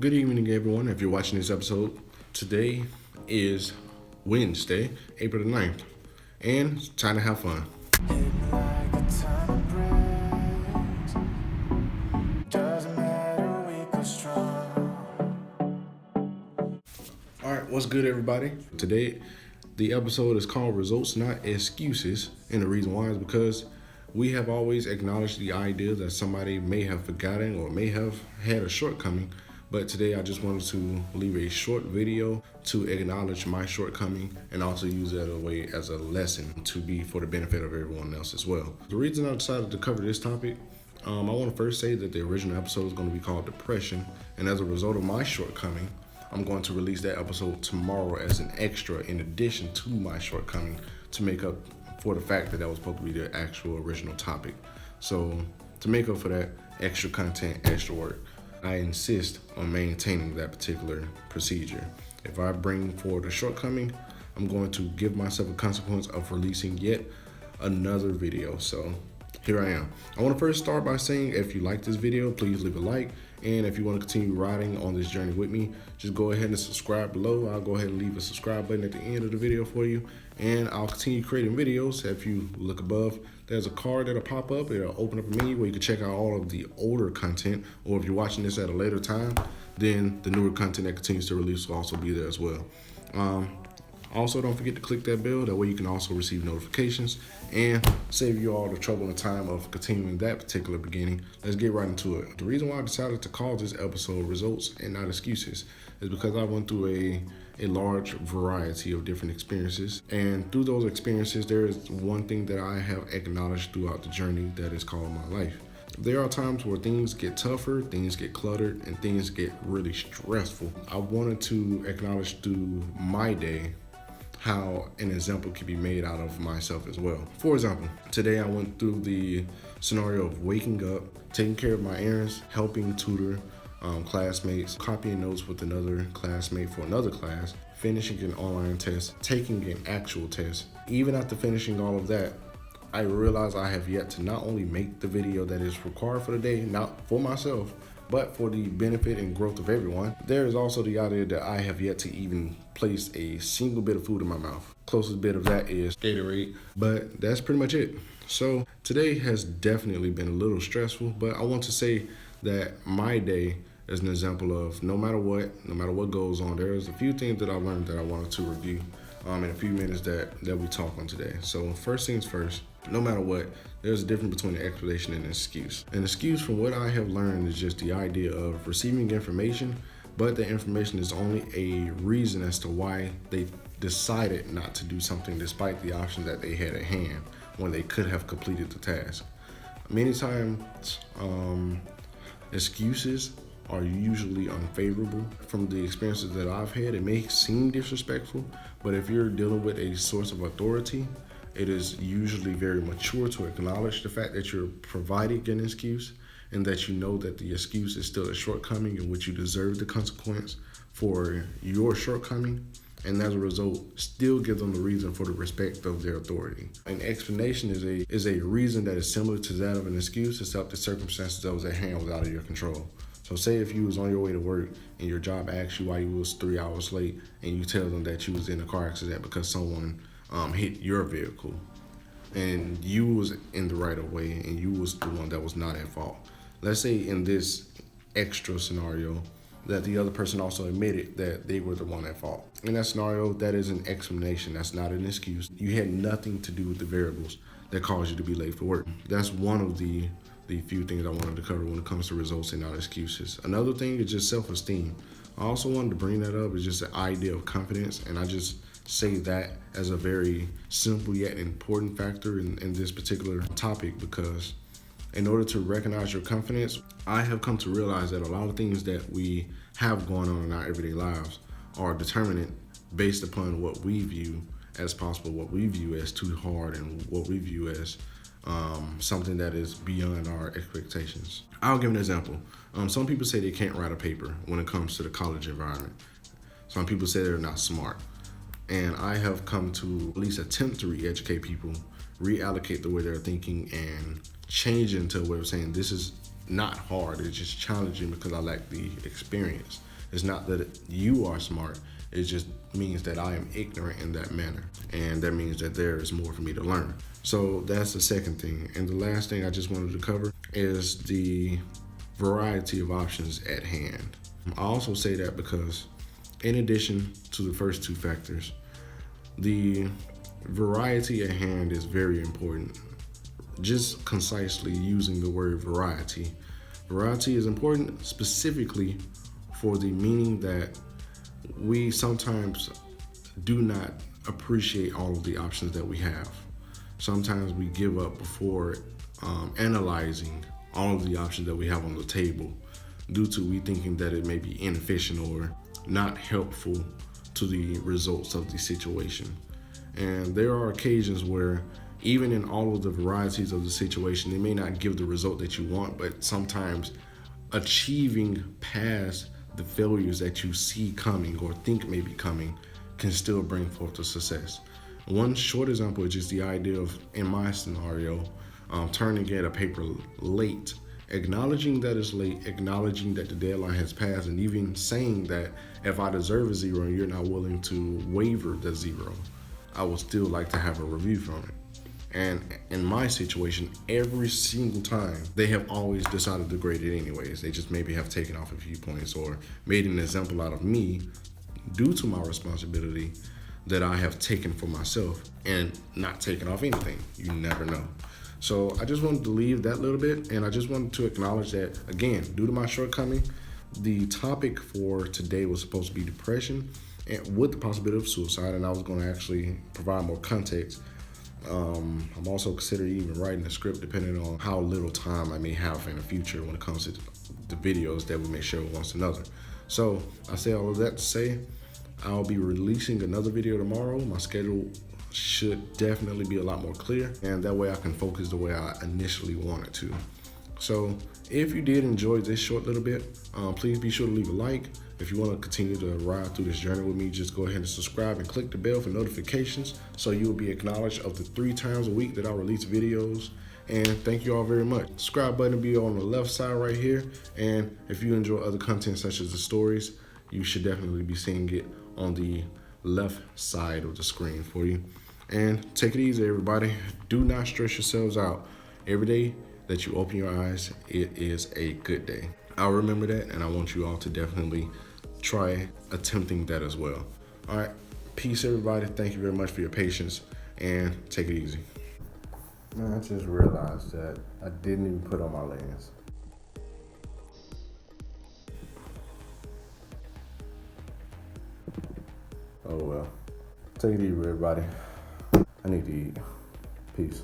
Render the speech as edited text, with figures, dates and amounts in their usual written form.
Good evening, everyone. If you're watching this episode, today is Wednesday, April the 9th, and it's time to have fun. All right, what's good, everybody? Today, the episode is called Results, Not Excuses, and the reason why is because we have always acknowledged the idea that somebody may have forgotten or may have had a shortcoming. But today I just wanted to leave a short video to acknowledge my shortcoming and also use that as a lesson to be for the benefit of everyone else as well. The reason I decided to cover this topic, I want to first say that the original episode is going to be called Depression, and as a result of my shortcoming, I'm going to release that episode tomorrow as an extra in addition to my shortcoming to make up for the fact that was supposed to be the actual original topic. So to make up for that extra content, extra work, I insist on maintaining that particular procedure. If I bring forward a shortcoming, I'm going to give myself a consequence of releasing yet another video. So here I am. I want to first start by saying if you like this video, please leave a like. And if you want to continue riding on this journey with me, just go ahead and subscribe below. I'll go ahead and leave a subscribe button at the end of the video for you. And I'll continue creating videos. If you look above, there's a card that'll pop up. It'll open up a menu where you can check out all of the older content. Or if you're watching this at a later time, then the newer content that continues to release will also be there as well. Also, don't forget to click that bell. That way you can also receive notifications and save you all the trouble and time of continuing that particular beginning. Let's get right into it. The reason why I decided to call this episode Results and Not Excuses is because I went through a large variety of different experiences. And through those experiences, there is one thing that I have acknowledged throughout the journey that is called my life. There are times where things get tougher, things get cluttered, and things get really stressful. I wanted to acknowledge through my day how an example can be made out of myself as well. For example, today I went through the scenario of waking up, taking care of my errands, helping tutor classmates, copying notes with another classmate for another class, finishing an online test, taking an actual test. Even after finishing all of that, I realize I have yet to not only make the video that is required for the day, not for myself, but for the benefit and growth of everyone. There is also the idea that I have yet to even place a single bit of food in my mouth. Closest bit of that is Gatorade, but that's pretty much it. So today has definitely been a little stressful, but I want to say that my day is an example of no matter what goes on, there's a few things that I learned that I wanted to review in a few minutes that we talk on today. So first things first, no matter what, there's a difference between an explanation and an excuse. An excuse, from what I have learned, is just the idea of receiving information, but the information is only a reason as to why they decided not to do something despite the options that they had at hand when they could have completed the task. Many times, excuses are usually unfavorable. From the experiences that I've had, it may seem disrespectful, but if you're dealing with a source of authority, it is usually very mature to acknowledge the fact that you're providing an excuse and that you know that the excuse is still a shortcoming in which you deserve the consequence for your shortcoming, and as a result, still give them the reason for the respect of their authority. An explanation is a reason that is similar to that of an excuse, except the circumstances that was at hand was out of your control. So say if you was on your way to work and your job asked you why you was 3 hours late, and you tell them that you was in a car accident because someone hit your vehicle, and you was in the right of way and you was the one that was not at fault. Let's say in this extra scenario that the other person also admitted that they were the one at fault. In that scenario, that is an explanation. That's not an excuse. You had nothing to do with the variables that caused you to be late for work. That's one of the few things I wanted to cover when it comes to results and not excuses. Another thing is just self-esteem. I also wanted to bring that up. It's just the idea of confidence, and I just say that as a very simple yet important factor in this particular topic, because in order to recognize your confidence, I have come to realize that a lot of things that we have going on in our everyday lives are determined based upon what we view as possible, what we view as too hard, and what we view as something that is beyond our expectations. I'll give an example. Some people say they can't write a paper when it comes to the college environment. Some people say they're not smart. And I have come to at least attempt to re-educate people, reallocate the way they're thinking, and change it into a way of saying this is not hard. It's just challenging because I lack the experience. It's not that you are smart. It just means that I am ignorant in that manner. And that means that there is more for me to learn. So that's the second thing. And the last thing I just wanted to cover is the variety of options at hand. I also say that because in addition to the first two factors, the variety at hand is very important. Just concisely using the word variety. Variety is important specifically for the meaning that we sometimes do not appreciate all of the options that we have. Sometimes we give up before analyzing all of the options that we have on the table due to we thinking that it may be inefficient or not helpful to the results of the situation. And there are occasions where even in all of the varieties of the situation, they may not give the result that you want, but sometimes achieving past the failures that you see coming or think may be coming can still bring forth the success. One short example is just the idea of, in my scenario, turning in a paper late, acknowledging that it's late, acknowledging that the deadline has passed, and even saying that if I deserve a 0 and you're not willing to waiver the 0, I would still like to have a review from it. And in my situation, every single time, they have always decided to grade it anyways. They just maybe have taken off a few points or made an example out of me due to my responsibility that I have taken for myself and not taken off anything. You never know. So I just wanted to leave that little bit, and I just wanted to acknowledge that, again, due to my shortcoming, the topic for today was supposed to be depression and with the possibility of suicide, and I was going to actually provide more context. I'm also considering even writing a script depending on how little time I may have in the future when it comes to the videos that we may share with one another. So I say all of that to say I'll be releasing another video tomorrow. My schedule should definitely be a lot more clear, and that way I can focus the way I initially wanted to. So if you did enjoy this short little bit, please be sure to leave a like. If you want to continue to ride through this journey with me, just go ahead and subscribe and click the bell for notifications so you will be acknowledged of the 3 times a week that I release videos. And thank you all very much. Subscribe button will be on the left side right here. And if you enjoy other content such as the stories, you should definitely be seeing it on the left side of the screen for you. And take it easy, everybody. Do not stress yourselves out. Every day that you open your eyes, it is a good day. I'll remember that, and I want you all to definitely try attempting that as well. All right, peace, everybody. Thank you very much for your patience, and take it easy. Man, I just realized that I didn't even put on my lens. Oh well. Take it easy, everybody. I need to eat. Peace.